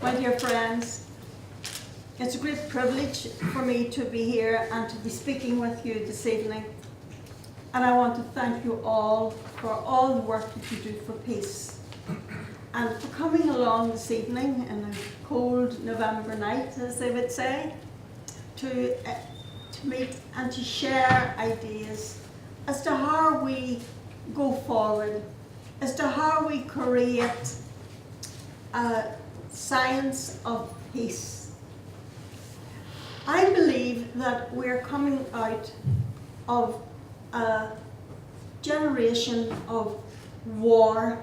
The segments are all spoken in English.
My dear friends, it's a great privilege for me to be here and to be speaking with you this evening. And I want to thank you all for all the work that you do for peace. And for coming along this evening in a cold November night, as they would say, to meet and to share ideas as to how we go forward, as to how we create a science of peace. I believe that we're coming out of a generation of war,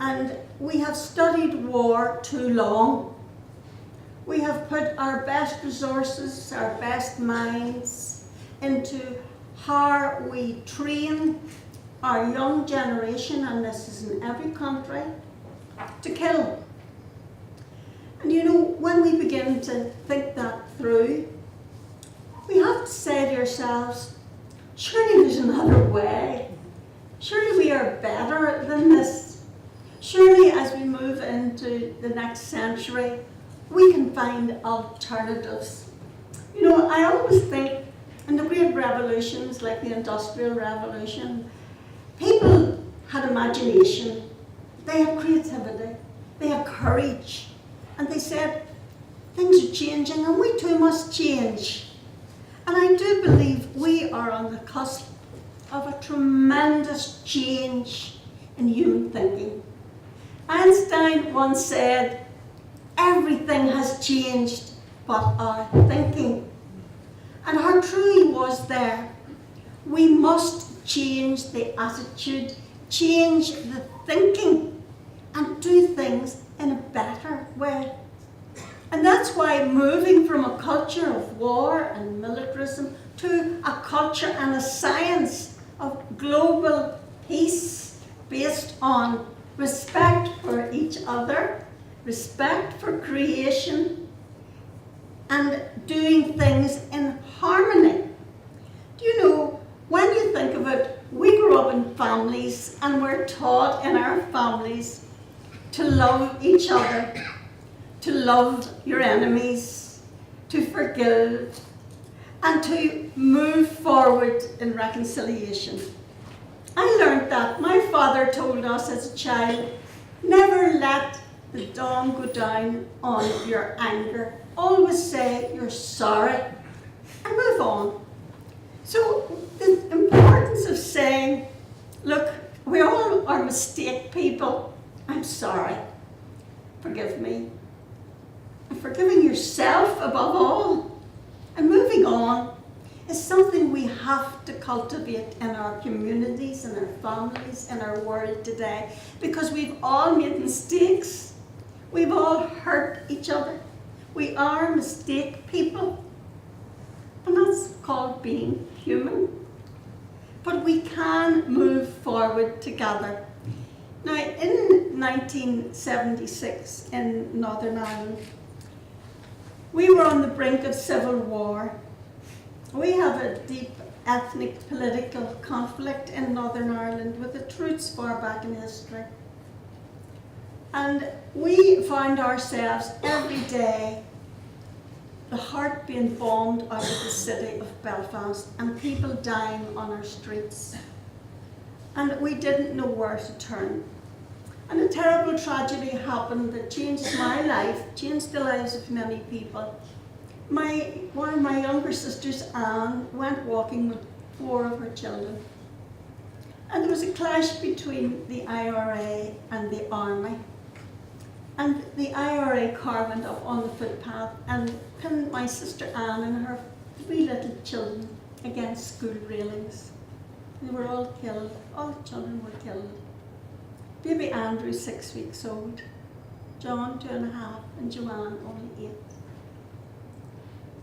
and we have studied war too long. We have put our best resources, our best minds into how we train our young generation, and this is in every country, to kill. And you know, when we begin to think that through, we have to say to ourselves, surely there's another way. Surely we are better than this. Surely as we move into the next century, we can find alternatives. You know, I always think in the great revolutions like the Industrial Revolution, people had imagination, they had creativity, they had courage, and they said, things are changing and we too must change. And I do believe we are on the cusp of a tremendous change in human thinking. Einstein once said, everything has changed but our thinking. And how true he was there. We must change the attitude, change the thinking, and do things in a better way. And that's why moving from a culture of war and militarism to a culture and a science of global peace based on respect for each other, respect for creation, and doing things in harmony. Do you know, when you think of it, we grew up in families and we're taught in our families to love each other, to love your enemies, to forgive, and to move forward in reconciliation. I learned that. My father told us as a child, never let the dawn go down on your anger. Always say you're sorry and move on. So the importance of saying, look, we all are mistake people. I'm sorry. Forgive me. And forgiving yourself above all and moving on is something we have to cultivate in our communities, in our families, in our world today, because we've all made mistakes. We've all hurt each other. We are mistake people. And that's called being human. But we can move forward together. Now, in 1976 in Northern Ireland, we were on the brink of civil war. We have a deep ethnic political conflict in Northern Ireland with its roots far back in history. And we found ourselves every day, the heart being bombed out of the city of Belfast and people dying on our streets. And we didn't know where to turn. And a terrible tragedy happened that changed my life, changed the lives of many people. One of my younger sisters, Anne, went walking with 4 of her children. And there was a clash between the IRA and the army. And the IRA car went up on the footpath and pinned my sister Anne and her 3 little children against school railings. They were all killed. All the children were killed. Baby Andrew, 6 weeks old. John, 2.5, and Joanne, only 8.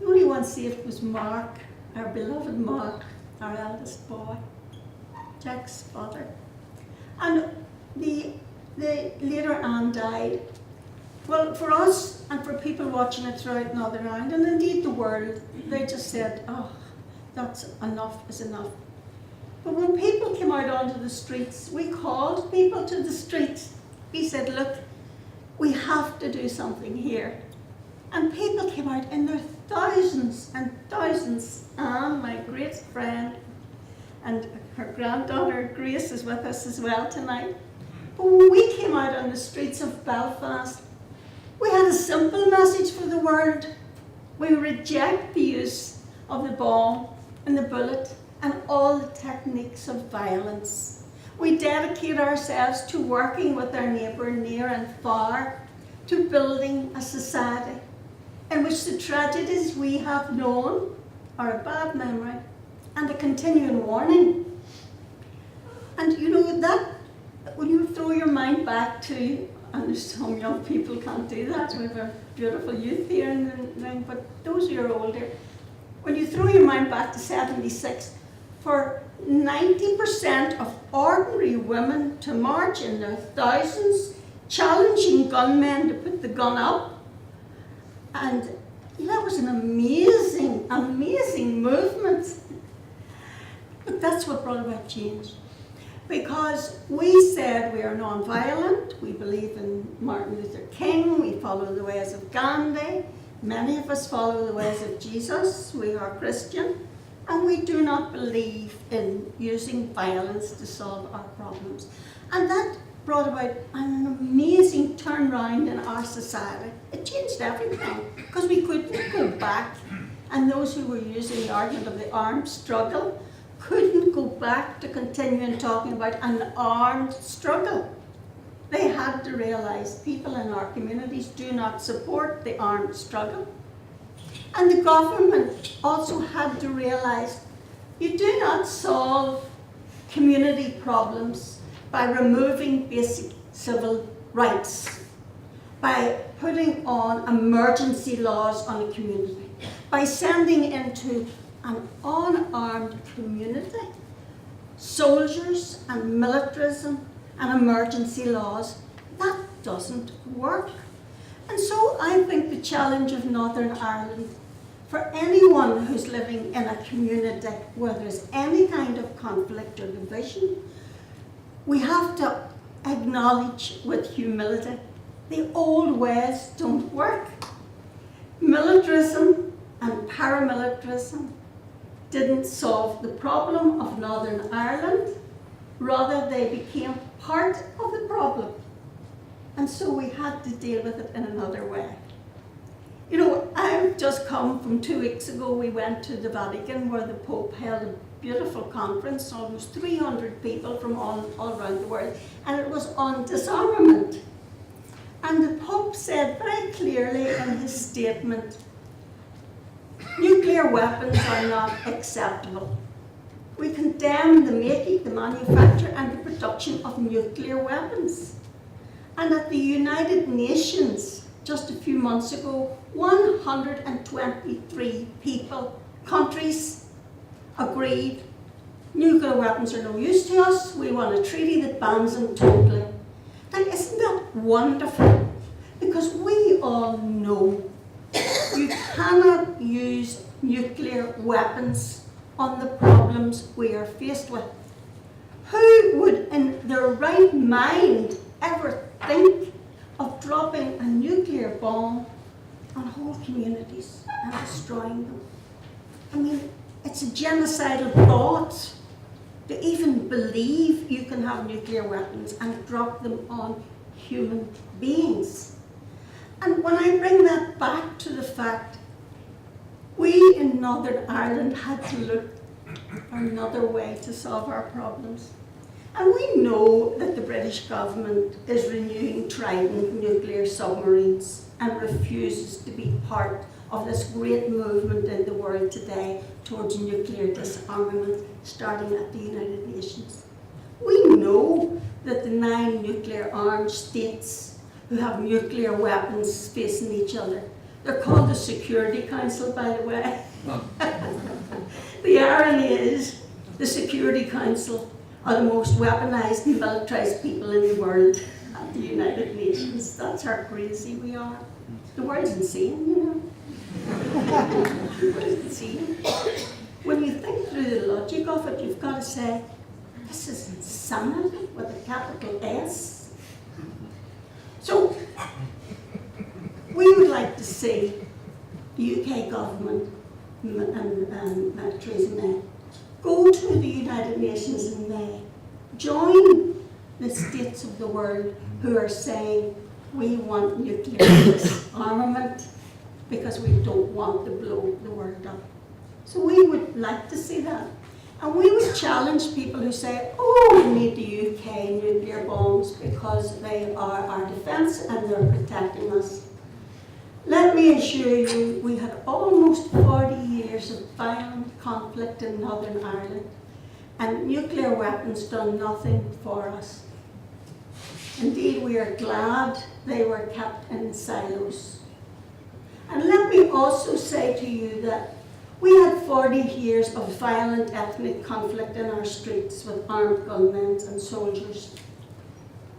The only one saved was Mark, our beloved Mark, our eldest boy, Jack's father. And the later Anne died. Well, for us and for people watching it throughout Northern Ireland, and indeed the world, they just said, oh, that's enough is enough. But when people came out onto the streets, we called people to the streets. We said, look, We have to do something here. And people came out in their thousands and thousands. Anne, my great friend, and her granddaughter Grace is with us as well tonight. But when we came out on the streets of Belfast, we had a simple message for the world. We reject the use of the bomb and the bullet and all the techniques of violence. We dedicate ourselves to working with our neighbour near and far, to building a society in which the tragedies we have known are a bad memory and a continuing warning. And you know that, when you throw your mind back to, and some young people can't do that, we have a beautiful youth here in the room, but those who are older, when you throw your mind back to 76, for 90% of ordinary women to march in their thousands, challenging gunmen to put the gun up, and that was an amazing, amazing movement. But that's what brought about change. Because we said we are non-violent, we believe in Martin Luther King, we follow the ways of Gandhi, many of us follow the ways of Jesus, we are Christian, and we do not believe in using violence to solve our problems. And that brought about an amazing turnaround in our society. It changed everything, because we couldn't go back, and those who were using the argument of the armed struggle couldn't go back to continuing talking about an armed struggle. They had to realise people in our communities do not support the armed struggle. And the government also had to realise you do not solve community problems by removing basic civil rights, by putting on emergency laws on a community, by sending into an unarmed community soldiers and militarism and emergency laws. That doesn't work. And so I think the challenge of Northern Ireland, for anyone who's living in a community where there's any kind of conflict or division, we have to acknowledge with humility the old ways don't work. Militarism and paramilitarism didn't solve the problem of Northern Ireland, rather they became part of the problem. And so we had to deal with it in another way. You know, I've just come from 2 weeks ago, we went to the Vatican where the Pope held a beautiful conference, almost 300 people from all around the world, and it was on disarmament. And the Pope said very clearly in his statement, nuclear weapons are not acceptable. We condemn the making, the manufacture and the production of nuclear weapons. And at the United Nations, just a few months ago, 123 countries agreed nuclear weapons are no use to us, we want a treaty that bans them totally. Now, isn't that wonderful? Because we all know you cannot use nuclear weapons on the problems we are faced with. Who would in their right mind ever think of dropping a nuclear bomb on whole communities and destroying them? I mean, it's a genocidal thought to even believe you can have nuclear weapons and drop them on human beings. And when I bring that back to the fact, we in Northern Ireland had to look for another way to solve our problems. And we know that the British government is renewing Trident nuclear submarines and refuses to be part of this great movement in the world today towards nuclear disarmament, starting at the United Nations. We know that the 9 nuclear-armed states who have nuclear weapons facing each other, they're called the Security Council, by the way. The irony is, the Security Council are the most weaponized and militarized people in the world at the United Nations. That's how crazy we are. The world's insane, you know. The world's insane. When you think through the logic of it, you've got to say, this is insanity with a capital S. So, We would like to see the UK government and Theresa May go to the United Nations in May, join the states of the world who are saying we want nuclear disarmament because we don't want to blow the world up. So we would like to see that. And we would challenge people who say, oh, we need the UK nuclear bombs because they are our defence and they're protecting us. Let me assure you, we had almost 40 years of violent conflict in Northern Ireland, and nuclear weapons done nothing for us. Indeed, we are glad they were kept in silos. And let me also say to you that we had 40 years of violent ethnic conflict in our streets with armed gunmen and soldiers.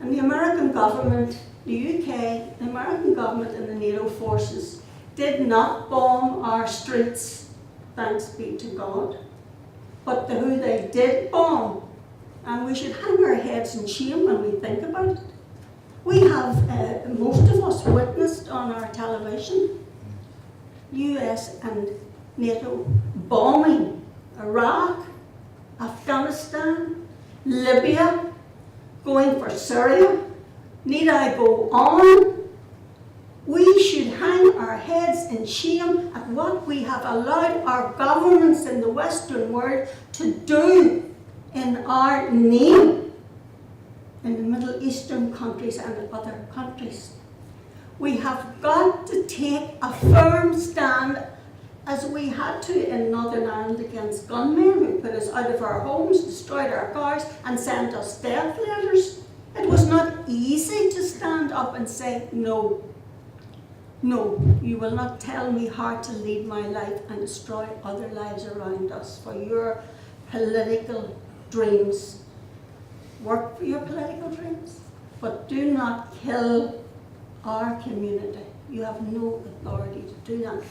And the American government, the UK, the American government and the NATO forces did not bomb our streets, thanks be to God. But who they did bomb, and we should hang our heads in shame when we think about it. We have, most of us witnessed on our television, US and NATO bombing Iraq, Afghanistan, Libya, going for Syria. Need I go on? We should hang our heads in shame at what we have allowed our governments in the Western world to do in our name in the Middle Eastern countries and other countries. We have got to take a firm stand, as we had to in Northern Ireland against gunmen who put us out of our homes, destroyed our cars and sent us death letters. It was not easy to stand up and say, no, no, you will not tell me how to lead my life and destroy other lives around us for your political dreams. Work for your political dreams, but do not kill our community. You have no authority to do that.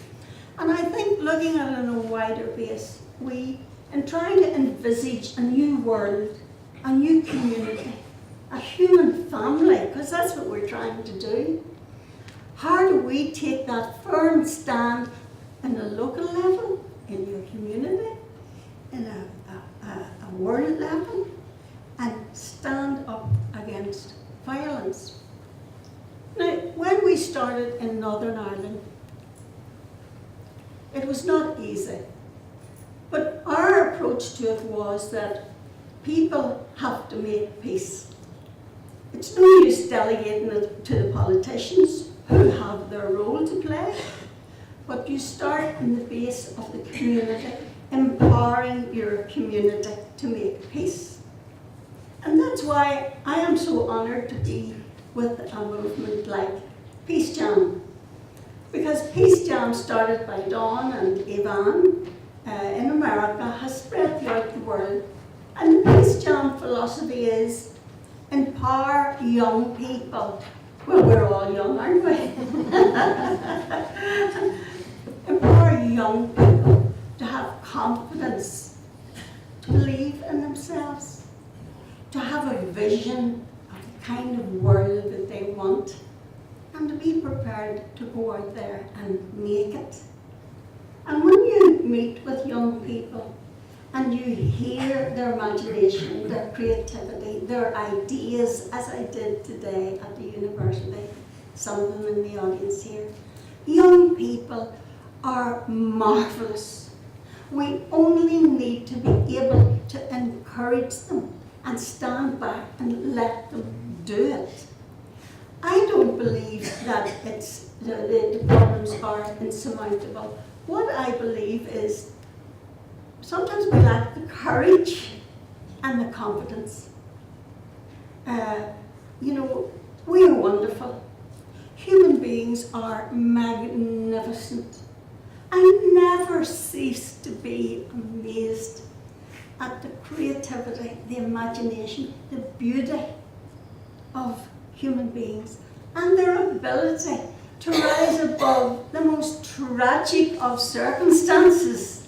And I think looking at it on a wider base, we, in trying to envisage a new world, a new community, a human family, because that's what we're trying to do. How do we take that firm stand in a local level, in your community, in a world level, and stand up against violence? Now, when we started in Northern Ireland, it was not easy. But our approach to it was that people have to make peace. It's no use delegating it to the politicians who have their role to play, but you start in the base of the community, empowering your community to make peace. And that's why I am so honoured to be with a movement like Peace Jam. Because Peace Jam, started by Dawn and Ivan in America, has spread throughout the world. And the Peace Jam philosophy is empower young people. Well, we're all young, aren't we? Empower young people to have confidence, to believe in themselves, to have a vision of the kind of world that they want, and to be prepared to go out there and make it. And when you meet with young people and you hear their imagination, their creativity, their ideas, as I did today at the university, some of them in the audience here, young people are marvellous. We only need to be able to encourage them and stand back and let them do it. I don't believe that the problems are insurmountable. What I believe is sometimes we lack the courage and the confidence. We are wonderful. Human beings are magnificent. I never cease to be amazed at the creativity, the imagination, the beauty of human beings and their ability to rise above the most tragic of circumstances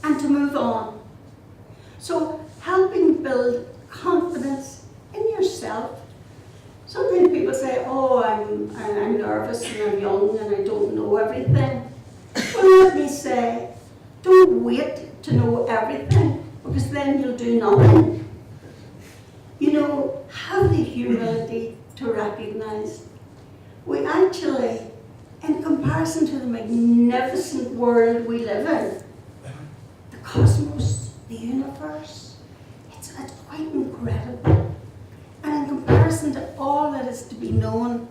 and to move on. So helping build confidence in yourself Sometimes people say, oh, I'm nervous and I'm young and I don't know everything. Well, let me say, don't wait to know everything, because then you'll do nothing. You know, have the humility to recognise we actually, in comparison to the magnificent world we live in, the cosmos, the universe, it's quite incredible. And in comparison to all that is to be known,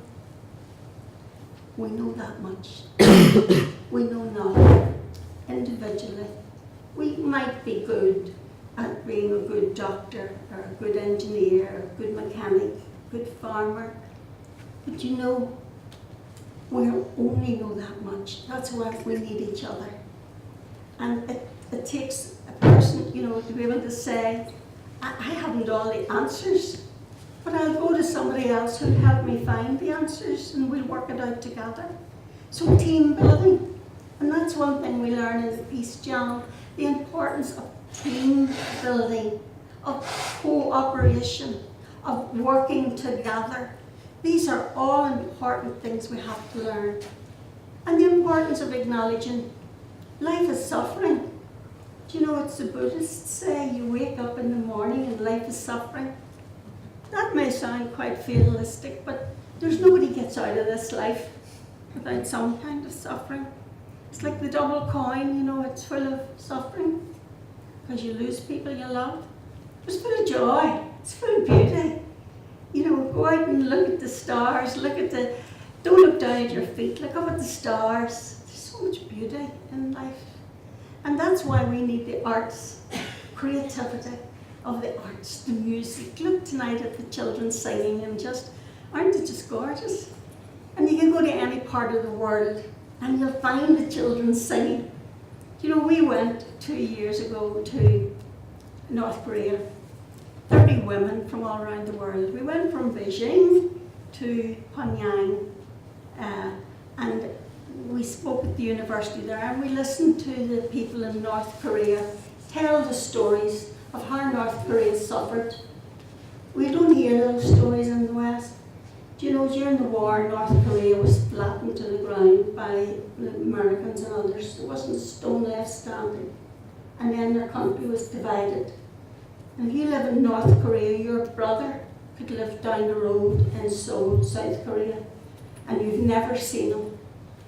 we know that much. We know nothing individually. We might be good at being a good doctor, or a good engineer, or a good mechanic, a good farmer. But you know, we only know that much. That's why we need each other. And it takes a person, you know, to be able to say, I haven't all the answers, but I'll go to somebody else who'll help me find the answers and we'll work it out together. So team building. And that's one thing we learn in the Peace Channel, the importance of team building, of cooperation, of working together. These are all important things we have to learn. And the importance of acknowledging life is suffering. Do you know what the Buddhists say? You wake up in the morning and life is suffering. That may sound quite fatalistic, but there's nobody gets out of this life without some kind of suffering. It's like the double coin, you know, it's full of suffering because you lose people you love. It's full of joy, it's full of beauty. You know, go out and look at the stars, don't look down at your feet, look up at the stars. There's so much beauty in life. And that's why we need the arts, creativity of the arts, the music. Look tonight at the children singing and aren't they just gorgeous? And you can go to any part of the world and you'll find the children singing. You know, we went 2 years ago to North Korea, 30 women from all around the world. We went from Beijing to Pyongyang, and we spoke at the university there, and we listened to the people in North Korea tell the stories of how North Korea suffered. We don't hear those stories in the West. Do you know, during the war, North Korea was flattened to the ground by the Americans and others. There wasn't a stone left standing. And then their country was divided. And if you live in North Korea, your brother could live down the road in Seoul, South Korea, and you've never seen him.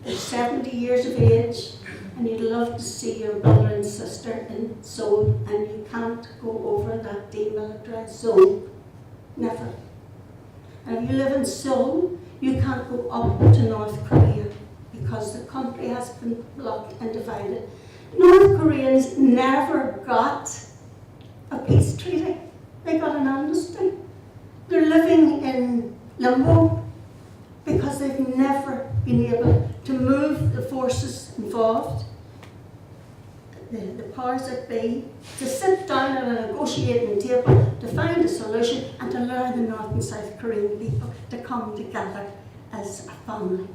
They're 70 years of age, and you'd love to see your brother and sister in Seoul, and you can't go over that demilitarized zone. Never. And if you live in Seoul, you can't go up to North Korea because the country has been blocked and divided. North Koreans never got a peace treaty. They got an amnesty. They're living in limbo because they've never been able to move the forces involved, the powers that be, to sit down at a negotiating table to find a solution and to allow the North and South Korean people to come together as a family.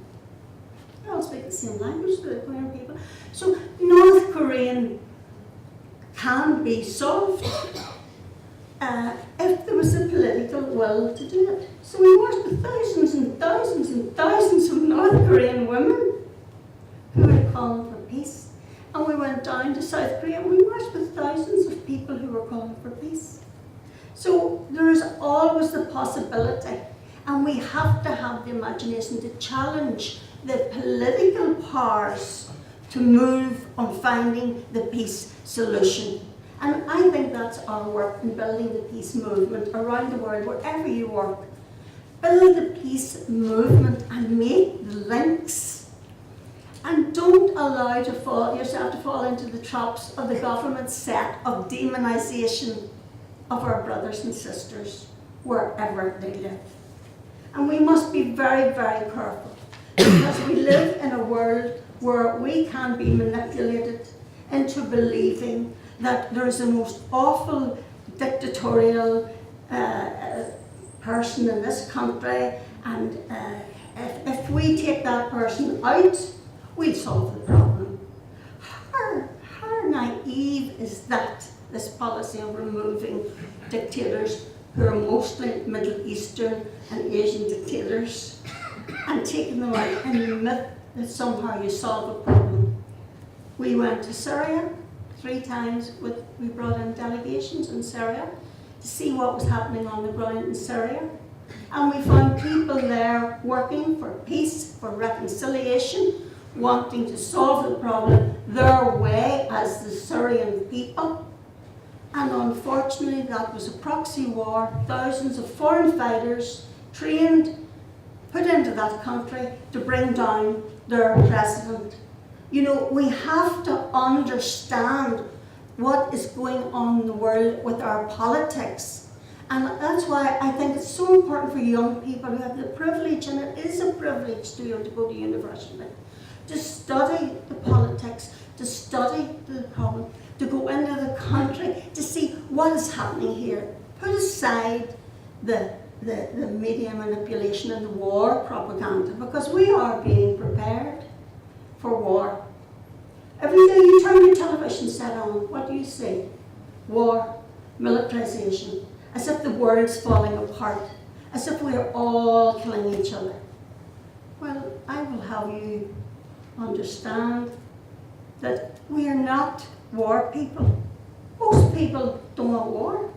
They all speak the same language, the Korean people. So North Korean can be solved if there was a political will to do it. So we worked with thousands and thousands and thousands of North Korean women who were calling for peace. And we went down to South Korea and we worked with thousands of people who were calling for peace. So there is always the possibility, and we have to have the imagination to challenge the political powers to move on finding the peace solution. And I think that's our work in building the peace movement around the world, wherever you work. Build the peace movement and make the links. And don't allow yourself to fall into the traps of the government set of demonization of our brothers and sisters wherever they live. And we must be very, very careful, because we live in a world where we can be manipulated into believing that there is a most awful dictatorial person in this country, and if we take that person out, we'll solve the problem. How naive is that, this policy of removing dictators who are mostly Middle Eastern and Asian dictators, and taking them out in the myth that somehow you solve a problem. We went to Syria 3 times. We brought in delegations in Syria to see what was happening on the ground in Syria. And we found people there working for peace, for reconciliation, wanting to solve the problem their way as the Syrian people. And unfortunately, that was a proxy war. Thousands of foreign fighters trained, put into that country to bring down their president. You know, we have to understand what is going on in the world with our politics. And that's why I think it's so important for young people who have the privilege, and it is a privilege to go to university, to study the politics, to study the problem, to go into the country, to see what is happening here. Put aside the media manipulation and the war propaganda, because we are being prepared for war. Every day you turn your television set on, what do you see? War, militarization, as if the world's falling apart, as if we're all killing each other. Well, I will have you understand that we are not war people. Most people don't want war.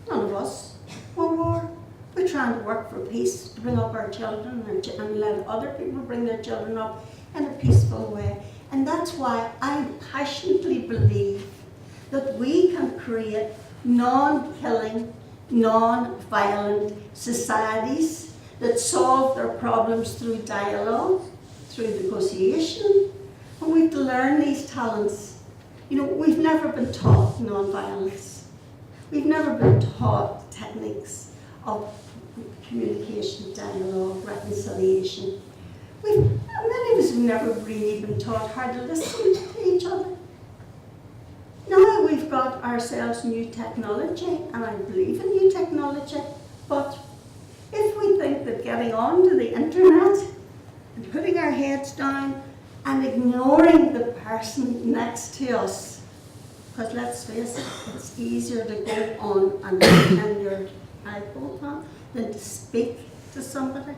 None of us want war. We're trying to work for peace, to bring up our children and let other people bring their children up in a peaceful way. And that's why I passionately believe that we can create non-killing, non-violent societies that solve their problems through dialogue, through negotiation. And we have to learn these talents. You know, we've never been taught non-violence. We've never been taught techniques of communication, dialogue, reconciliation. Many of us have never really been taught how to listen to each other. Now we've got ourselves new technology, and I believe in new technology, but if we think that getting onto the internet and putting our heads down and ignoring the person next to us, because let's face it, it's easier to go on and turn your iPhone on than to speak to somebody,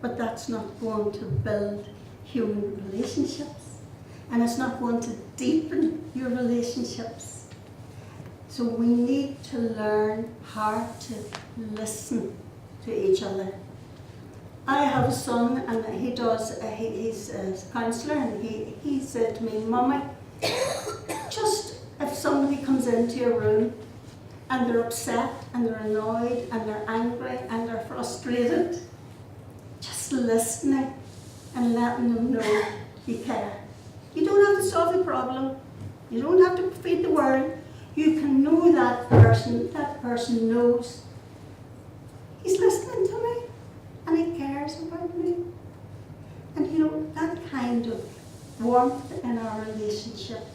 but that's not going to build human relationships, and it's not going to deepen your relationships. So we need to learn how to listen to each other. I have a son, and he's a counsellor, and he said to me, "Mummy, just if somebody comes into your room and they're upset and they're annoyed and they're angry and they're frustrated, just listening and letting them know you care. You don't have to solve the problem. You don't have to feed the world. You can know that person knows he's listening to me and he cares about me." And you know, that kind of warmth in our relationship,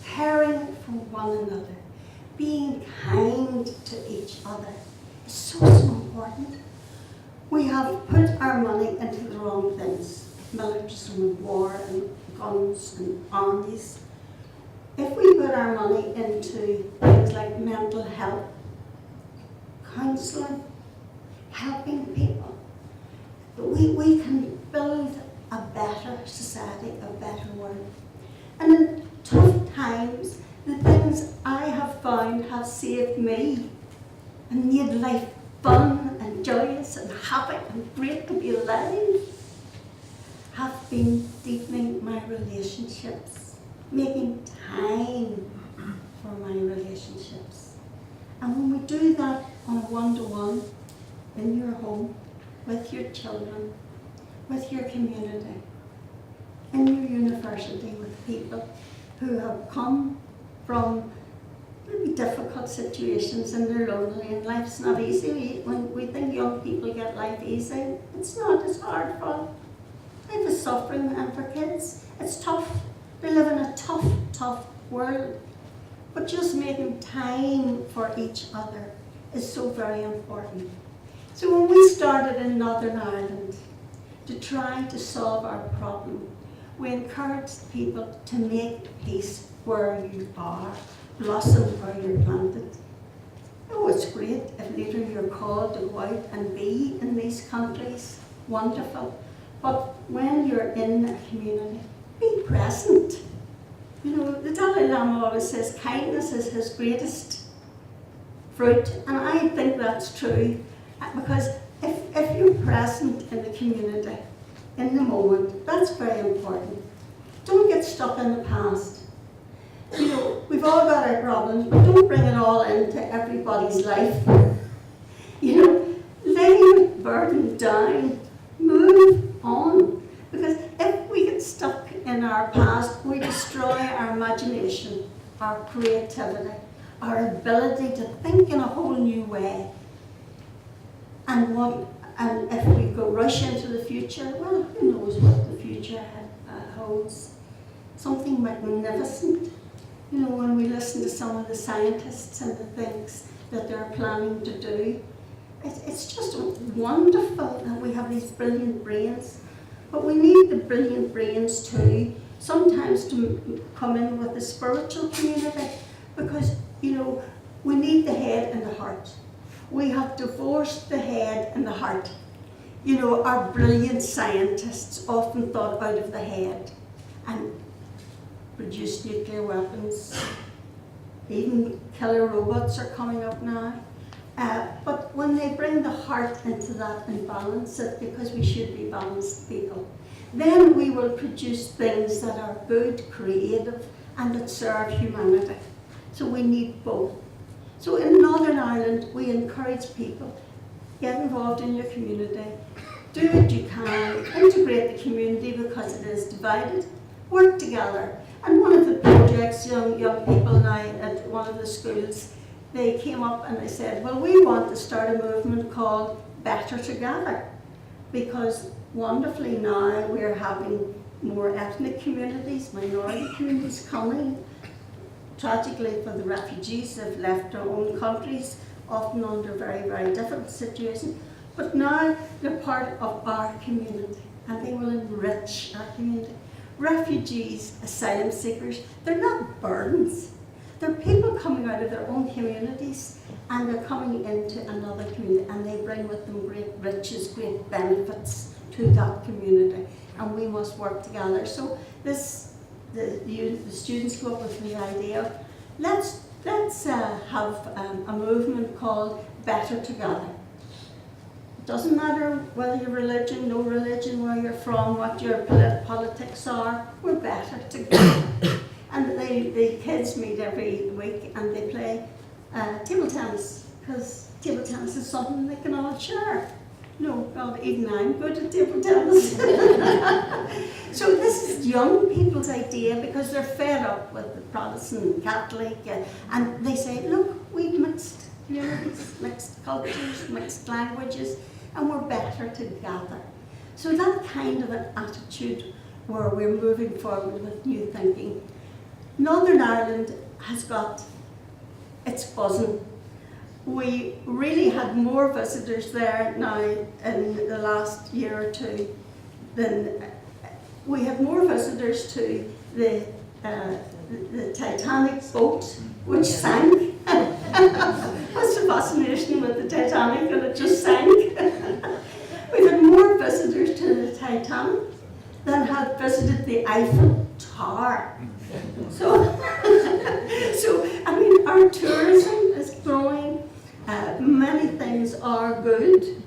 caring for one another, being kind to each other, is so important. We have put our money into the wrong things, militarism and war and guns and armies. If we put our money into things like mental health, counselling, helping people, we can build a better society, a better world. And in tough times, the things I have found have saved me and made life fun and joyous and happy and great to be alive, have been deepening my relationships, making time for my relationships. And when we do that on a one-to-one, in your home, with your children, with your community, in your university, with people who have come from maybe difficult situations and they're lonely and life's not easy. When we think young people get life easy, it's not, it's hard for them. Life is suffering, and for kids, it's tough. They live in a tough world. But just making time for each other is so very important. So when we started in Northern Ireland to try to solve our problem, we encouraged people to make peace where you are, blossom where you're planted. Oh, it's great if later you're called to go out and be in these countries. Wonderful. But when you're in a community, be present. You know, the Dalai Lama always says kindness is his greatest fruit, and I think that's true, because if you're present in the community, in the moment, that's very important. Don't get stuck in the past. You know, we've all got our problems, but don't bring it all into everybody's life. You know, lay your burden down, move on. Because if we get stuck in our past, we destroy our imagination, our creativity, our ability to think in a whole new way. And if we go rush into the future, well, who knows what the future holds. Something magnificent. You know, when we listen to some of the scientists and the things that they're planning to do, it's just wonderful that we have these brilliant brains. But we need the brilliant brains too, sometimes to come in with the spiritual community, because, you know, we need the head and the heart. We have divorced the head and the heart. You know, our brilliant scientists often thought out of the head and produced nuclear weapons. Even killer robots are coming up now. But when they bring the heart into that and balance it, because we should be balanced people, then we will produce things that are good, creative, and that serve humanity. So we need both. So in Northern Ireland, we encourage people, get involved in your community, do what you can, integrate the community because it is divided, work together. And one of the projects, young people now at one of the schools, they came up and they said, well, we want to start a movement called Better Together, because wonderfully now we're having more ethnic communities, minority communities coming. Tragically for the refugees, they've left their own countries, often under very, very difficult situations. But now they're part of our community and they will enrich our community. Refugees, asylum seekers, they're not burdens. They're people coming out of their own communities and they're coming into another community and they bring with them great riches, great benefits to that community, and we must work together. So the students come up with the idea, let's have a movement called Better Together. It doesn't matter whether you're religion, no religion, where you're from, what your politics are, we're better together. And the kids meet every week and they play table tennis, because table tennis is something they can all share. No, well, even I'm good at table tennis. So this is young people's idea, because they're fed up with the Protestant and Catholic, and they say, look, we've mixed communities, mixed cultures, mixed languages, and we're better together. So that kind of an attitude where we're moving forward with new thinking. Northern Ireland has got, it's buzzing. We really had more visitors there now in the last year or two than we had more visitors to the Titanic boat, which sank. What's the fascination with the Titanic, and it just sank? We've had more visitors to the Titanic than had visited the Eiffel Tower. So, I mean, our tourism is growing. Many things are good,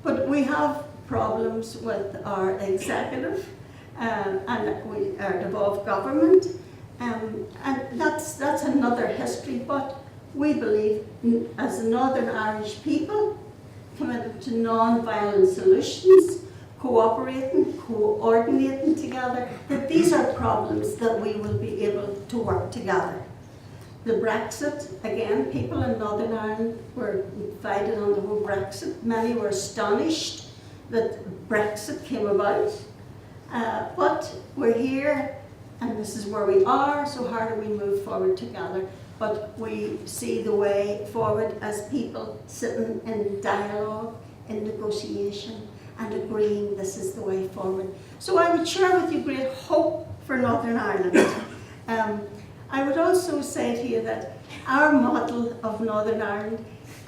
but we have problems with our executive and we are devolved government, and that's another history. But we believe, as the Northern Irish people, committed to non-violent solutions, cooperating, coordinating together, that these are problems that we will be able to work together. The Brexit, again, people in Northern Ireland were divided on the whole Brexit. Many were astonished that Brexit came about. But we're here, and this is where we are, so how do we move forward together? But we see the way forward as people sitting in dialogue, in negotiation, and agreeing this is the way forward. So I would share with you great hope for Northern Ireland. I would also say to you that our model of Northern Ireland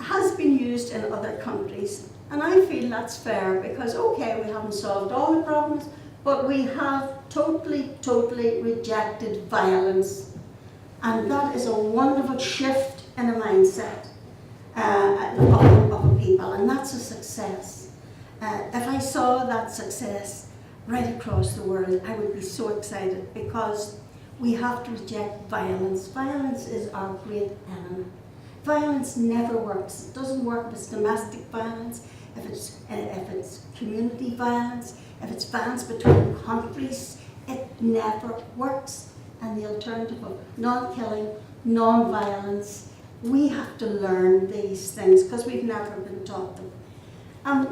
has been used in other countries. And I feel that's fair because, okay, we haven't solved all the problems, but we have totally rejected violence. And that is a wonderful shift in a mindset of a people, and that's a success. If I saw that success right across the world, I would be so excited because we have to reject violence. Violence is our great enemy. Violence never works. It doesn't work if it's domestic violence, if it's community violence, if it's violence between countries. It never works. And the alternative of non-killing, non-violence, we have to learn these things because we've never been taught them.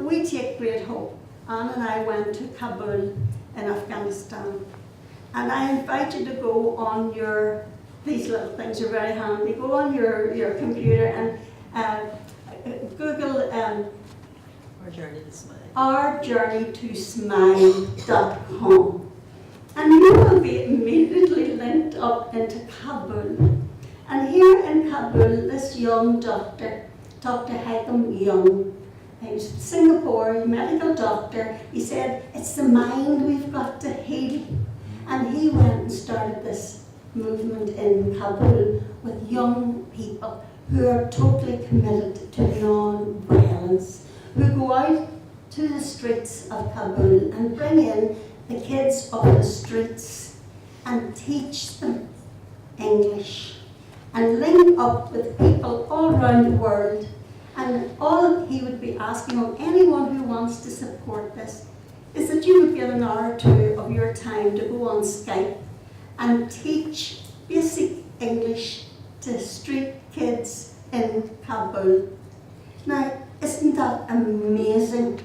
We take great hope. Anne and I went to Kabul in Afghanistan. And I invite you to go on these little things are very handy, go on your computer and Google ourjourneytosmile.com. And you will be immediately linked up into Kabul. And here in Kabul, this young doctor, Dr. Haitham Young, he was from Singapore, a medical doctor, he said, it's the mind we've got to heal. And he went and started this movement in Kabul with young people who are totally committed to non-violence, who go out to the streets of Kabul and bring in the kids of the streets and teach them English and link up with people all around the world. And all he would be asking of anyone who wants to support this is that you would give an hour or two of your time to go on Skype and teach basic English to street kids in Kabul. Now, isn't that amazing?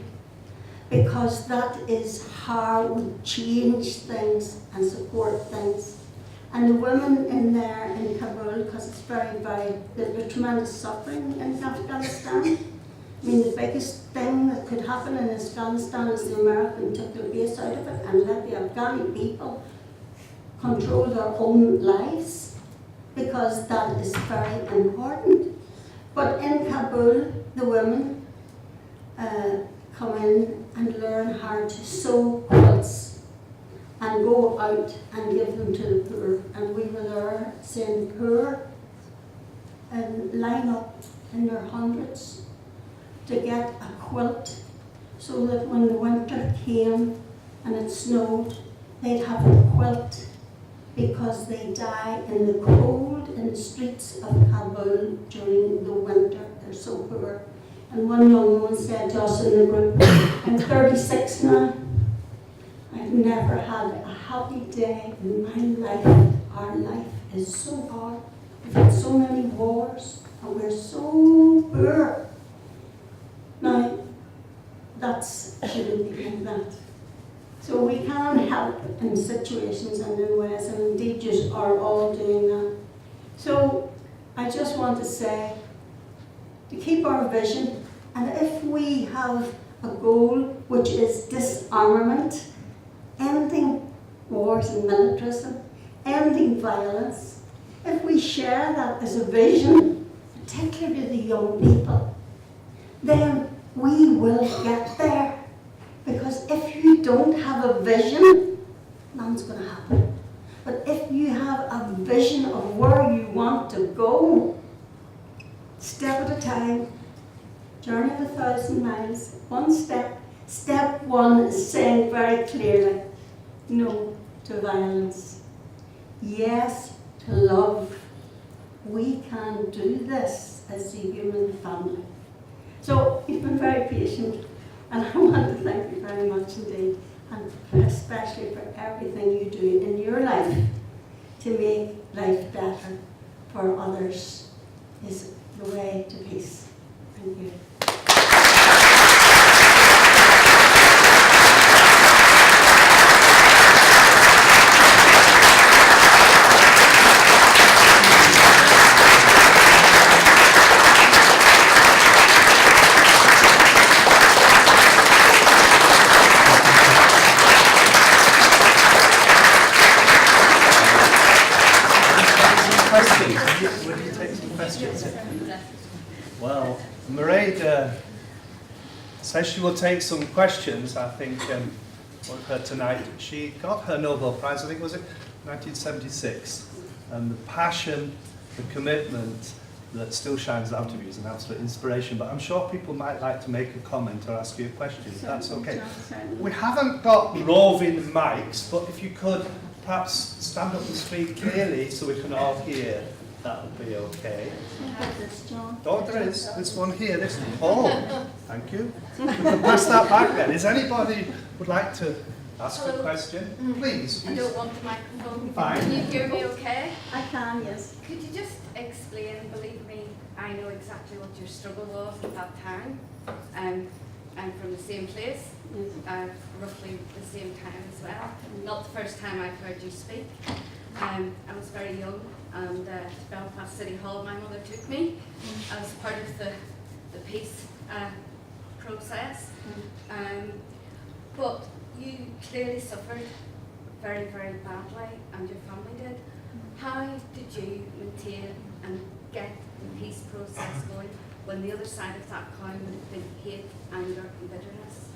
Because that is how we change things and support things. And the women in there in Kabul, because it's there's tremendous suffering in Afghanistan. I mean, the biggest thing that could happen in Afghanistan is the American took their base out of it and let the Afghani people control their own lives, because that is very important. But in Kabul, the women come in and learn how to sew quilts and go out and give them to the poor. And we were there seeing the poor and line up in their hundreds to get a quilt so that when the winter came and it snowed, they'd have a quilt, because they die in the cold in the streets of Kabul during the winter. They're so poor. And one young woman said to us in the group, I'm 36 now. I've never had a happy day in my life. Our life is so hard. We've had so many wars and we're so poor. Now, that's shouldn't be like that. So we can help in situations and in ways, and indeed you are all doing that. So I just want to say, to keep our vision, and if we have a goal which is disarmament, ending wars and militarism, ending violence, if we share that as a vision, particularly the young people, then we will get there. Because if you don't have a vision, nothing's going to happen. But if you have a vision of where you want to go, step at a time, journey of 1,000 miles, one step. Step one is saying very clearly, no to violence, yes to love. We can do this as a human family. So you've been very patient, and I want to thank you very much indeed, and especially for everything you do in your life to make life better for others is the way to peace. Thank you. Would you take some questions? Well, says she will take some questions. I think with her tonight, she got her Nobel Prize, I think, was it 1976? And the passion, the commitment that still shines out of you is an absolute inspiration. But I'm sure people might like to make a comment or ask you a question, if that's okay. We haven't got roving mics, but if you could perhaps stand up and speak clearly so we can all hear, that would be okay. Oh, there is. This one here. This one. Oh, thank you. We can pass that back then. Is anybody would like to ask a question? Please. I don't want the microphone. Fine. Can you hear me okay? I can, yes. Could you just explain, believe me, I know exactly what your struggle was at that time. I'm from the same place, roughly the same time as well. Not the first time I've heard you speak. I was very young, and to Belfast City Hall my mother took me as part of the peace process. But you clearly suffered very, very badly, and your family did. How did you maintain and get the peace process going when the other side of that coin would have been hate, anger and bitterness?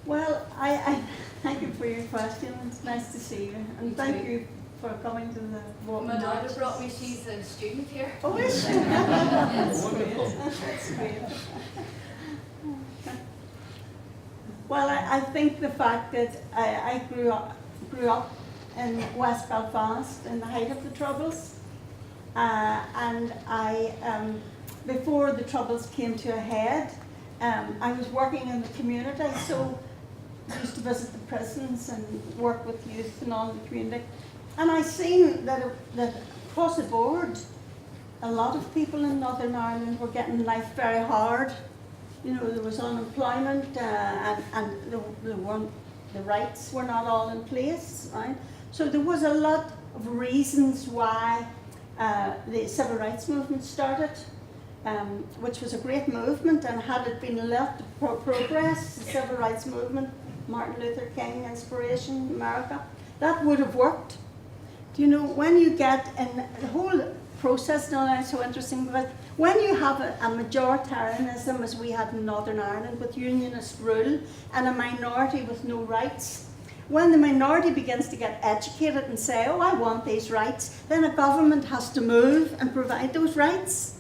Well, I thank you for your question. It's nice to see you, and thank you for coming to the walk. My daughter brought me, she's a student here. Oh, is she? That's Wonderful. great. That's great. Well, I think the fact that I grew up in West Belfast in the height of the Troubles, and before the Troubles came to a head, I was working in the community, so I used to visit the prisons and work with youth and all in the community. And I seen that across the board, a lot of people in Northern Ireland were getting life very hard. You know, there was unemployment, and the rights were not all in place, right? So there was a lot of reasons why the civil rights movement started, which was a great movement, and had it been left to progress, the civil rights movement, Martin Luther King inspiration, America, that would have worked. Do you know, when you get, and the whole process now is so interesting, because when you have a majoritarianism, as we had in Northern Ireland, with unionist rule, and a minority with no rights, when the minority begins to get educated and say, oh, I want these rights, then a government has to move and provide those rights.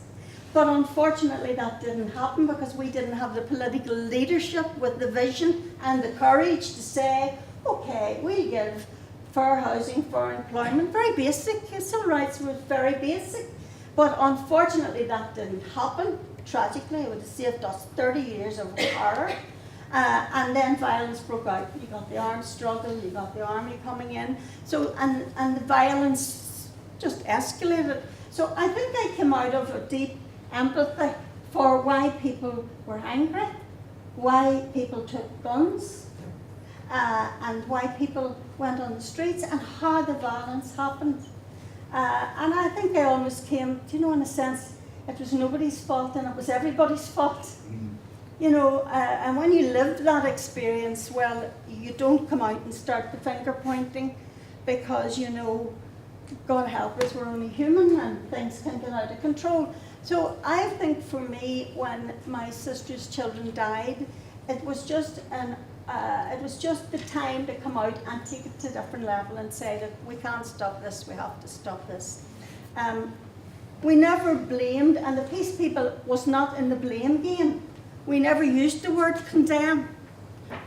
But unfortunately that didn't happen, because we didn't have the political leadership with the vision and the courage to say, okay, we'll give fair housing, fair employment, very basic. Civil rights were very basic. But unfortunately that didn't happen. Tragically, it would have saved us 30 years of horror. And then violence broke out. You got the armed struggle, you got the army coming in. So, and the violence just escalated. So I think I came out of a deep empathy for why people were angry, why people took guns, and why people went on the streets, and how the violence happened. And I think I almost came, you know, in a sense, it was nobody's fault and it was everybody's fault. You know, and when you lived that experience, well, you don't come out and start the finger pointing, because, you know, God help us, we're only human and things can get out of control. So I think for me, when my sister's children died, it was just the time to come out and take it to a different level and say that we can't stop this, we have to stop this. We never blamed, and the peace people was not in the blame game. We never used the word condemn.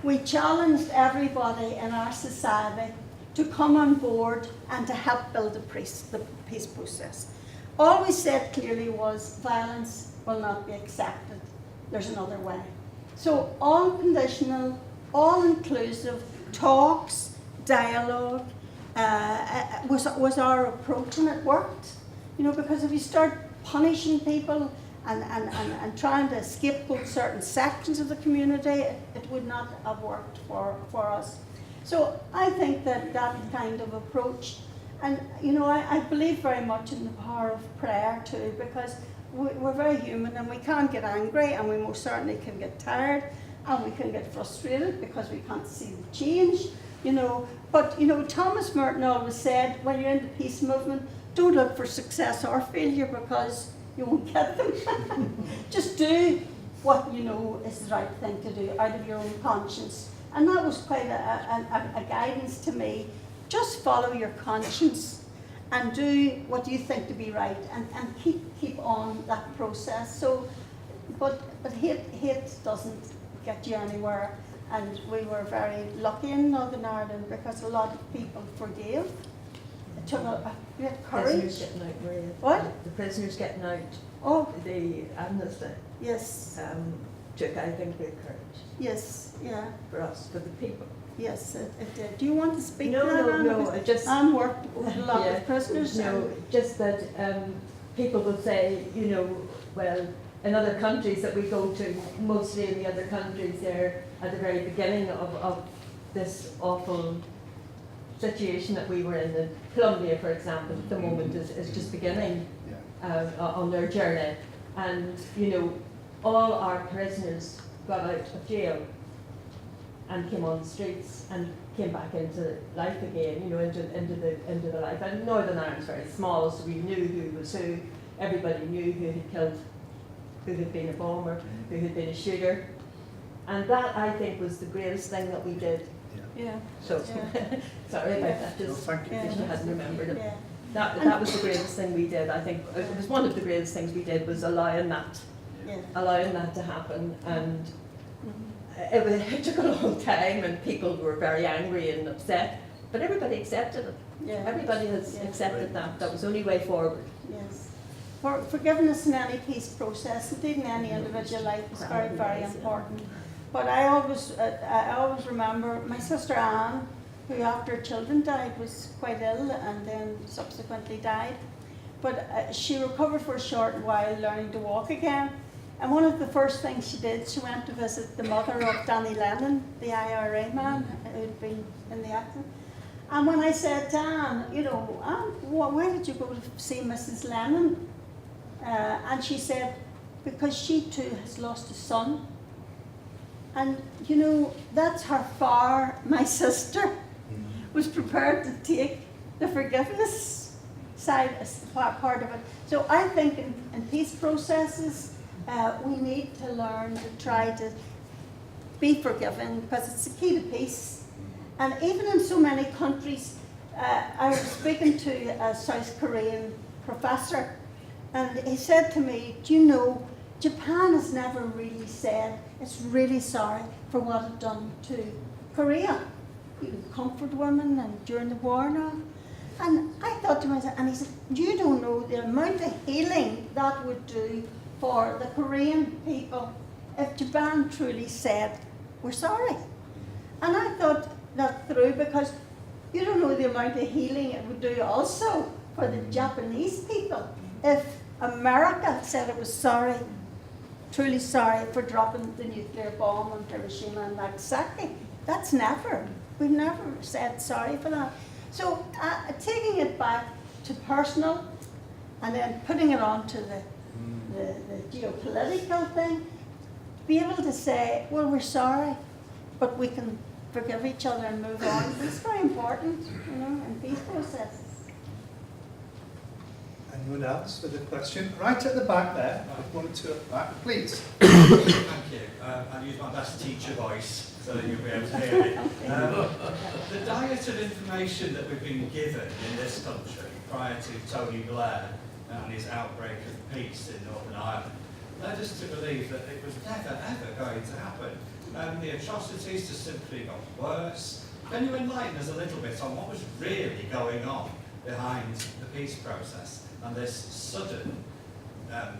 We challenged everybody in our society to come on board and to help build the peace process. All we said clearly was violence will not be accepted. There's another way. So unconditional, all-inclusive talks, dialogue was our approach, and it worked. You know, because if you start punishing people and trying to scapegoat certain sections of the community, it would not have worked for us. So I think that kind of approach, and you know, I believe very much in the power of prayer too, because we're very human and we can get angry, and we most certainly can get tired, and we can get frustrated because we can't see the change, you know. But you know, Thomas Merton always said, when you're in the peace movement, don't look for success or failure, because you won't get them. Just do what you know is the right thing to do out of your own conscience. And that was quite a guidance to me. Just follow your conscience and do what you think to be right, and keep on that process. So, but hate doesn't get you anywhere. And we were very lucky in Northern Ireland because a lot of people forgave. It took a great courage. Prisoners getting out, Mairead. What? The prisoners getting out. Oh, The amnesty yes, took, I think, great courage yes, yeah, for us, for the people. yes, it did. Do you want to speak No, to that, Anne? no, Because I just Anne worked with a lot Yeah, of prisoners. no, just that people will say, you know, well, in other countries that we go to, mostly in the other countries, they're at the very beginning of this awful situation that we were in Colombia, for example, at the moment is just beginning on their journey. And, you know, all our prisoners got out of jail and came on the streets and came back into life again, you know, into the life. And Northern Ireland's very small, so we knew who was who. Everybody knew who had killed, who had been a bomber, who had been a shooter. And that, I think, was the greatest thing that we did. Yeah, So, yeah. sorry about that, No, just thank you. if you hadn't remembered it. Yeah. That was the greatest thing we did, I think. It was one of the greatest things we did, was allowing that to happen. And it took a long time, and people were very angry and upset, but everybody accepted it. Yeah. Everybody has accepted that. That was the only way forward. Yes. Forgiveness in any peace process, indeed in any individual life, is very, very important. But I always remember my sister Anne, who after her children died was quite ill and then subsequently died. But she recovered for a short while, learning to walk again. And one of the first things she did, she went to visit the mother of Danny Lennon, the IRA man who'd been in the accident. And when I said to Anne, you know, Anne, why did you go to see Mrs. Lennon? And she said, because she too has lost a son. And you know, that's how far my sister was prepared to take the forgiveness side as part of it. So I think in peace processes, we need to learn to try to be forgiving, because it's the key to peace. And even in so many countries, I was speaking to a South Korean professor, and he said to me, do you know, Japan has never really said it's really sorry for what it done to Korea. You comfort women and during the war now. And I thought to myself, and he said, you don't know the amount of healing that would do for the Korean people if Japan truly said, we're sorry. And I thought that through, because you don't know the amount of healing it would do also for the Japanese people if America said it was sorry, truly sorry for dropping the nuclear bomb on Hiroshima and Nagasaki. That's never, we've never said sorry for that. So taking it back to personal and then putting it on to the geopolitical thing, to be able to say, well, we're sorry, but we can forgive each other and move on. It's very important, you know, in peace processes. Anyone else with a question? Right at the back there. One or two at the back, please. Thank you. I'll use my best teacher voice so that you'll be able to hear me. The diet of information that we've been given in this country prior to Tony Blair and his outbreak of peace in Northern Ireland led us to believe that it was never, ever going to happen. The atrocities just simply got worse. Can you enlighten us a little bit on what was really going on behind the peace process and this sudden a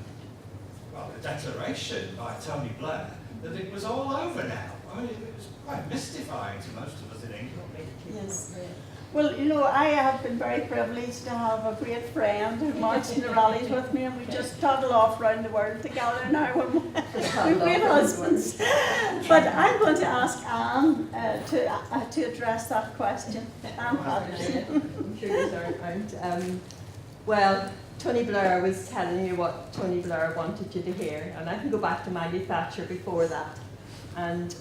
declaration by Tony Blair that it was all over now? I mean, it was quite mystifying to most of us in England. Yes. Well, you know, I have been very privileged to have a great friend who marched in the rallies with me, and we just toddle off around the world together now. We're great husbands. But I'm going to ask Anne to address that question. Anne Patterson. I'm sure you aren't. Well, Tony Blair was telling you what Tony Blair wanted you to hear, and I can go back to Maggie Thatcher before that. And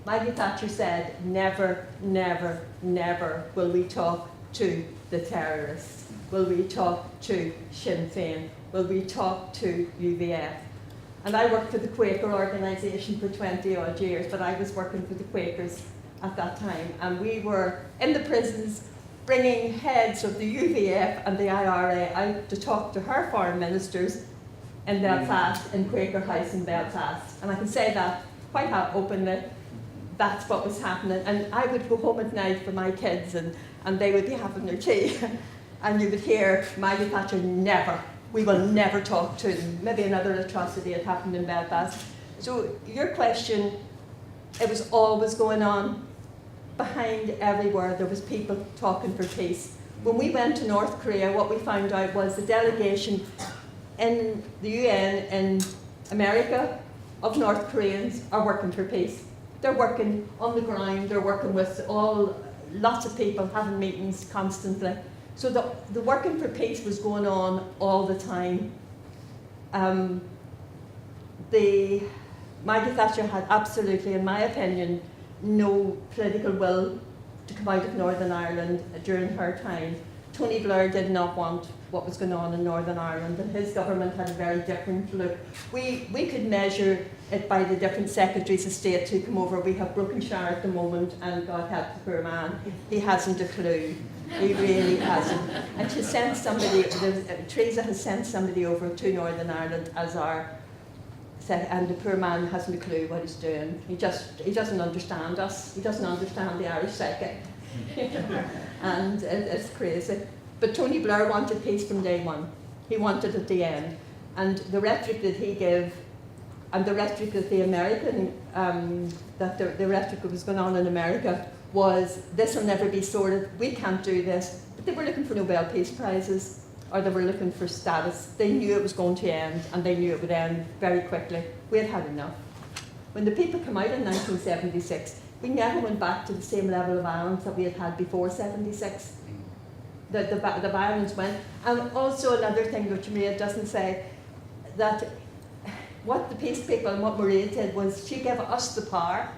Maggie Thatcher said, never, never, never will we talk to the terrorists. Will we talk to Sinn Féin? will we talk to UVF? And I worked for the Quaker organisation for 20 odd years, but I was working for the Quakers at that time. And we were in the prisons bringing heads of the UVF and the IRA out to talk to her foreign ministers in Belfast, in Quaker House in Belfast. And I can say that quite openly, that's what was happening. And I would go home at night for my kids and they would be having their tea. And you would hear Maggie Thatcher, never, we will never talk to them. Maybe another atrocity had happened in Belfast. So your question, it was always going on. Behind everywhere there was people talking for peace. When we went to North Korea, what we found out was the delegation in the UN in America of North Koreans are working for peace. They're working on the ground, they're working with lots of people, having meetings constantly. So the working for peace was going on all the time. Maggie Thatcher had absolutely, in my opinion, no political will to come out of Northern Ireland during her time. Tony Blair did not want what was going on in Northern Ireland, and his government had a very different look. We could measure it by the different secretaries of state who come over. We have Brokenshire at the moment, and God help the poor man, he hasn't a clue. He really hasn't. And to send somebody, Theresa has sent somebody over to Northern Ireland as our, and the poor man hasn't a clue what he's doing. He doesn't understand us. He doesn't understand the Irish psyche. And it's crazy. But Tony Blair wanted peace from day one. He wanted it at the end. And the rhetoric that he gave, and the rhetoric that the American, the rhetoric that was going on in America was, this will never be sorted, we can't do this. But they were looking for Nobel Peace Prizes, or they were looking for status. They knew it was going to end, and they knew it would end very quickly. We had had enough. When the people came out in 1976, we never went back to the same level of violence that we had had before 76. The violence went. And also another thing which Mairead doesn't say, that what the peace people and what Mairead did was she gave us the power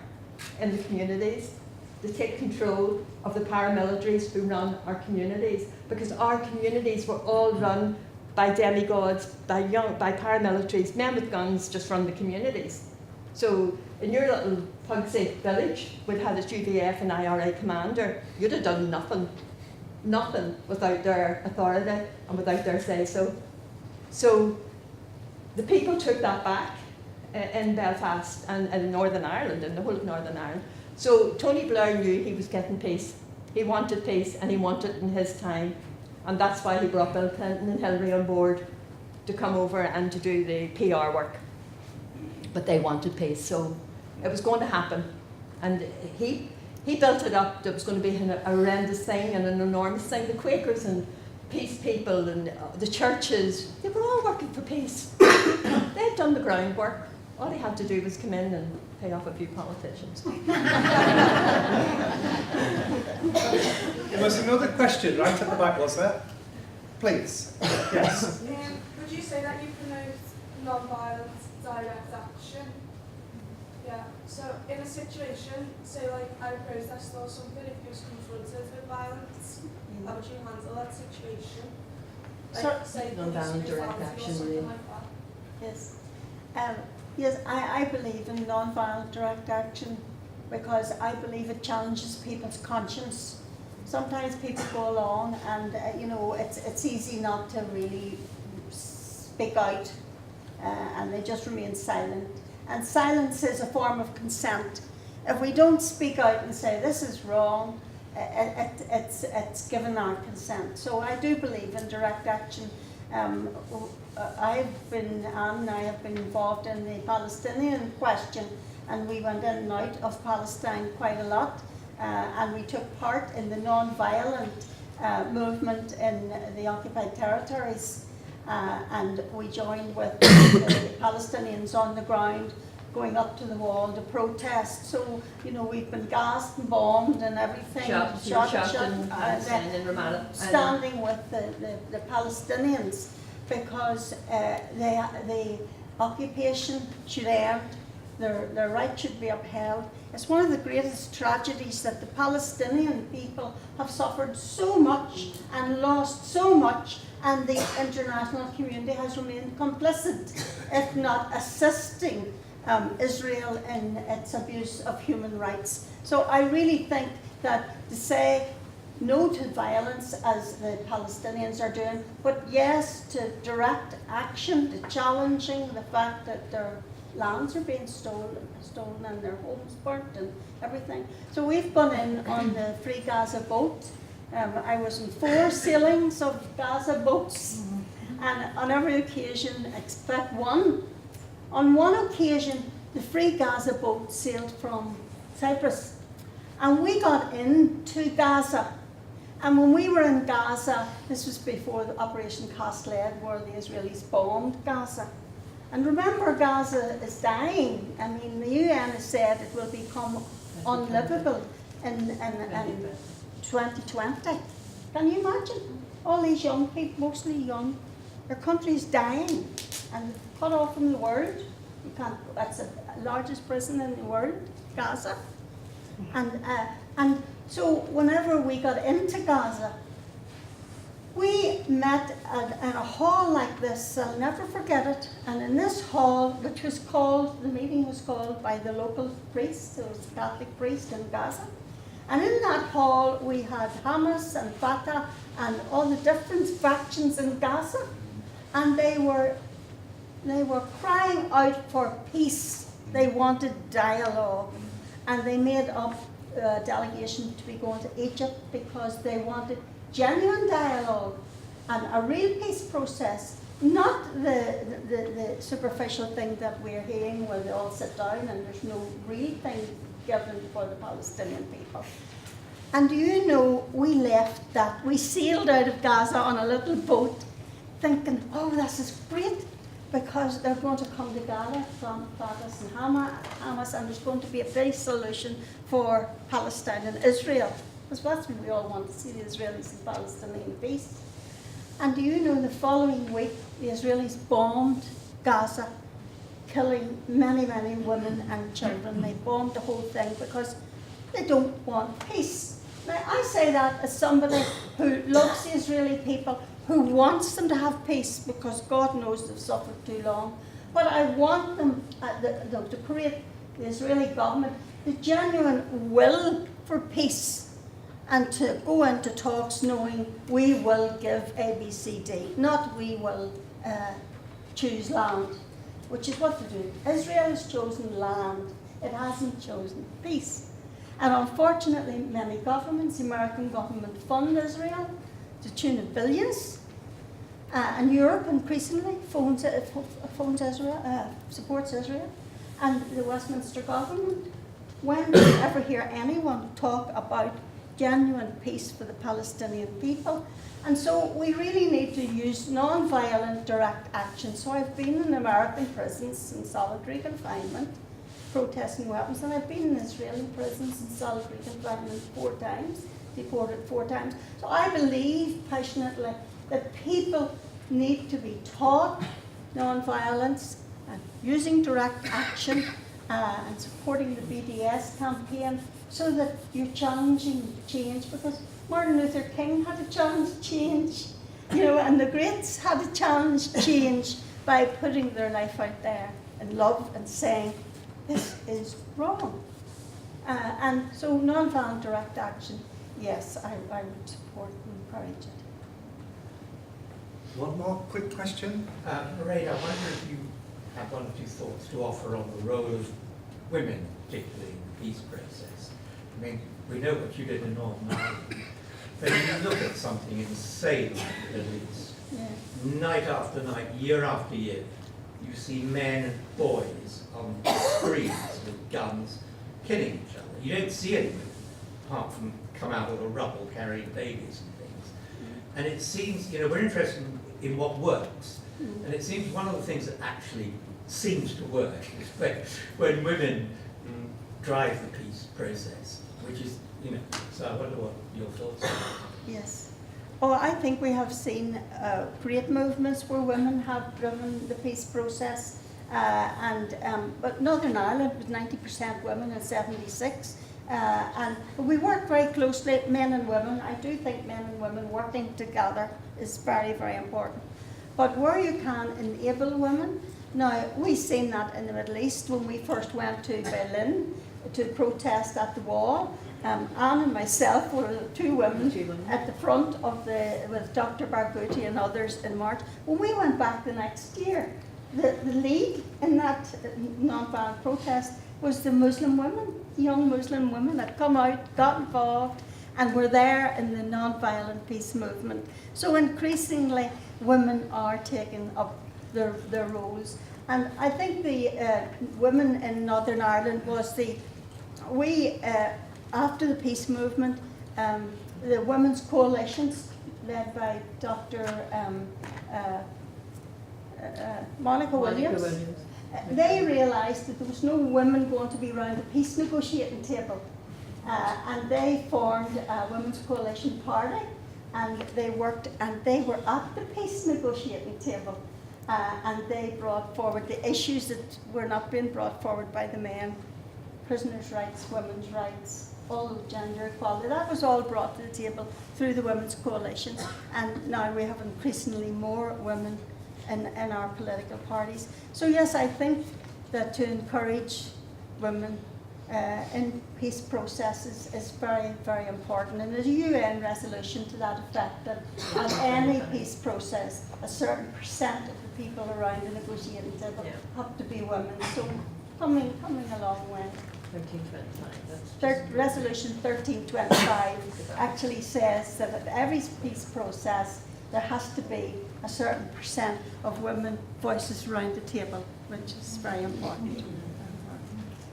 in the communities to take control of the paramilitaries who run our communities, because our communities were all run by demigods, by paramilitaries. Men with guns just run the communities. So in your little Pugsy village, we'd had a UVF and IRA commander, you'd have done nothing without their authority and without their say-so. So the people took that back in Belfast and in Northern Ireland, in the whole of Northern Ireland. So Tony Blair knew he was getting peace. He wanted peace, and he wanted it in his time. And that's why he brought Bill Clinton and Hillary on board to come over and to do the PR work. But they wanted peace, so it was going to happen. And he built it up. It was going to be a horrendous thing and an enormous thing. The Quakers and peace people and the churches, they were all working for peace. They'd done the groundwork. All they had to do was come in and pay off a few politicians. There was another question right at the back, was there? Please. Yes. Would you say that you promote non-violent direct action? Yeah. So in a situation, say like at a protest or something, if you was confronted with violence, how would you handle that situation? Like, say non-violent police direct brutality or action, something really. like that. Yes. Yes, I believe in non-violent direct action because I believe it challenges people's conscience. Sometimes people go along and, it's easy not to really speak out and they just remain silent. And silence is a form of consent. If we don't speak out and say, this is wrong, it's given our consent. So I do believe in direct action. I have been involved in the Palestinian question, and we went in and out of Palestine quite a lot, and we took part in the non-violent movement in the occupied territories, and we joined with the Palestinians on the ground, going up to the wall to protest. So, we've been gassed and bombed and everything, shot and standing with the Palestinians, because the occupation should end, their rights should be upheld. It's one of the greatest tragedies that the Palestinian people have suffered so much and lost so much, and the international community has remained complicit, if not assisting Israel in its abuse of human rights. So I really think that to say no to violence, as the Palestinians are doing, but yes to direct action, to challenging the fact that their lands are being stolen and their homes burnt and everything. So we've gone in on the Free Gaza boat. I was in 4 sailings of Gaza boats, and on every occasion except one. On one occasion, the Free Gaza boat sailed from Cyprus, and we got into Gaza. And when we were in Gaza, this was before the Operation Cast Lead, where the Israelis bombed Gaza. And remember, Gaza is dying. I mean, the UN has said it will become unlivable in 2020. Can you imagine? All these young people, mostly young, their country's dying and cut off from the world. You can't. That's the largest prison in the world, Gaza. And so whenever we got into Gaza, we met in a hall like this. I'll never forget it. And in this hall, which was called, the meeting was called by the local priest, there was a Catholic priest in Gaza. And in that hall, we had Hamas and Fatah and all the different factions in Gaza. And they were crying out for peace. They wanted dialogue. And they made up a delegation to be going to Egypt because they wanted genuine dialogue and a real peace process, not the superficial thing that we're hearing where they all sit down and there's no real thing given for the Palestinian people. And do you know, we left that, we sailed out of Gaza on a little boat thinking, oh, this is great, because they're going to come together from Fatah and Hamas, and there's going to be a peace solution for Palestine and Israel. Because that's what we all want to see, the Israelis and Palestinian peace. And do you know, the following week, the Israelis bombed Gaza, killing many, many women and children. They bombed the whole thing because they don't want peace. Now, I say that as somebody who loves the Israeli people, who wants them to have peace, because God knows they've suffered too long. But I want them to create, the Israeli government, the genuine will for peace, and to go into talks knowing we will give A, B, C, D, not we will choose land, which is what to do. Israel has chosen land, it hasn't chosen peace. And unfortunately, many governments, the American government, fund Israel to the tune of billions. And Europe increasingly funds Israel, supports Israel. And the Westminster government, when do you ever hear anyone talk about genuine peace for the Palestinian people? And so we really need to use non-violent direct action. So I've been in American prisons in solitary confinement, protesting weapons, and I've been in Israeli prisons in solitary confinement 4 times, deported 4 times. So I believe passionately that people need to be taught non-violence and using direct action and supporting the BDS campaign, so that you're challenging change, because Martin Luther King had to challenge change, you know, and the greats had to challenge change by putting their life out there in love and saying, this is wrong. And so non-violent direct action, yes, I would support and encourage it. One more quick question. Mairead, I wonder if you have 1 or 2 thoughts to offer on the role of women, particularly in the peace process. I mean, we know what you did in Northern Ireland, but if you look at something insane like the Middle East, night after night, year after year, you see men and boys on the streets with guns killing each other. You don't see any women, apart from come out of the rubble carrying babies and things. And it seems, you know, we're interested in what works. And it seems one of the things that actually seems to work is when women drive the peace process, which is, you know, so I wonder what your thoughts are. Yes. Oh, I think we have seen great movements where women have driven the peace process. But Northern Ireland was 90% women and 76. And we work very closely, men and women. I do think men and women working together is very, very important. But where you can enable women, now we've seen that in the Middle East when we first went to Berlin to protest at the wall. Anne and myself were the two women at the front of with Dr. Barghouti and others in March. When we went back the next year, the lead in that non-violent protest was the Muslim women, young Muslim women that come out, got involved, and were there in the non-violent peace movement. So increasingly, women are taking up their roles. And I think the women in Northern Ireland was after the peace movement, the women's coalitions led by Dr. Monica Williams, they realised that there was no women going to be around the peace negotiating table. And they formed a women's coalition party, and they worked, and they were at the peace negotiating table. And they brought forward the issues that were not being brought forward by the men: prisoners' rights, women's rights, all of gender equality. That was all brought to the table through the women's coalition. And now we have increasingly more women in our political parties. So yes, I think that to encourage women in peace processes is very, very important. And there's a UN resolution to that effect that at any peace process, a certain percent of the people around the negotiating table have to be women. So coming a long way. 1325. Resolution 1325 actually says that at every peace process there has to be a certain percent of women voices around the table, which is very important.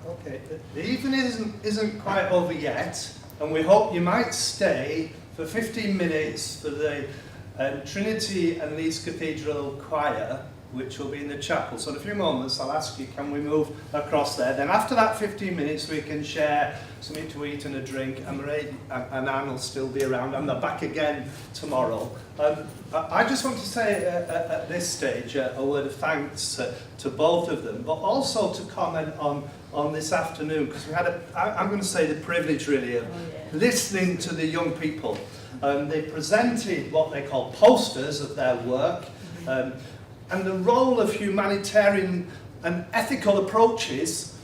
Okay, the evening isn't quite over yet, and we hope you might stay for 15 minutes for the Trinity and Leeds Cathedral Choir, which will be in the chapel. So in a few moments I'll ask you, can we move across there? Then after that 15 minutes we can share something to eat and a drink, and Mairead and Anne will still be around, and they're back again tomorrow. I just want to say at this stage a word of thanks to both of them, but also to comment on this afternoon, because we had I'm going to say the privilege really of listening to the young people. They presented what they call posters of their work, and the role of humanitarian and ethical approaches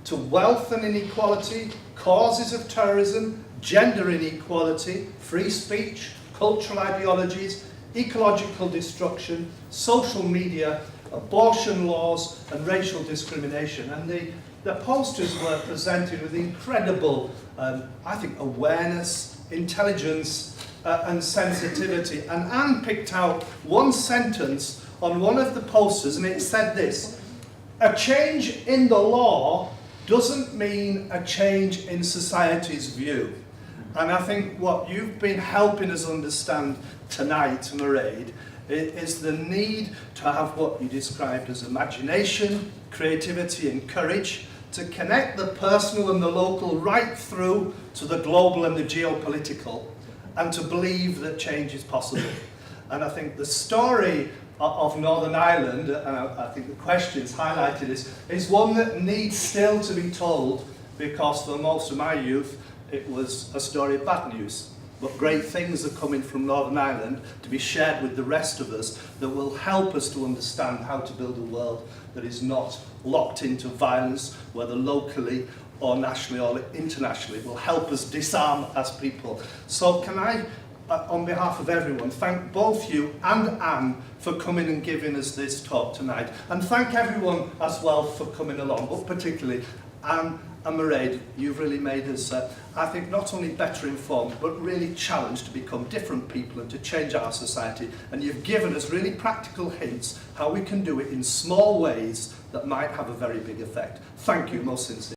to wealth and inequality, causes of terrorism, gender inequality, free speech, cultural ideologies, ecological destruction, social media, abortion laws, and racial discrimination. And the posters were presented with incredible, I think, awareness, intelligence, and sensitivity. And Anne picked out one sentence on one of the posters, and it said this: a change in the law doesn't mean a change in society's view. And I think what you've been helping us understand tonight, Mairead, is the need to have what you described as imagination, creativity and courage to connect the personal and the local right through to the global and the geopolitical, and to believe that change is possible. And I think the story of Northern Ireland, and I think the questions highlighted is one that needs still to be told, because for most of my youth it was a story of bad news. But great things are coming from Northern Ireland to be shared with the rest of us that will help us to understand how to build a world that is not locked into violence, whether locally or nationally or internationally. It will help us disarm as people. So can I, on behalf of everyone, thank both you and Anne for coming and giving us this talk tonight. And thank everyone as well for coming along, but particularly Anne and Mairead. You've really made us, I think, not only better informed, but really challenged to become different people and to change our society. And you've given us really practical hints how we can do it in small ways that might have a very big effect. Thank you most sincerely.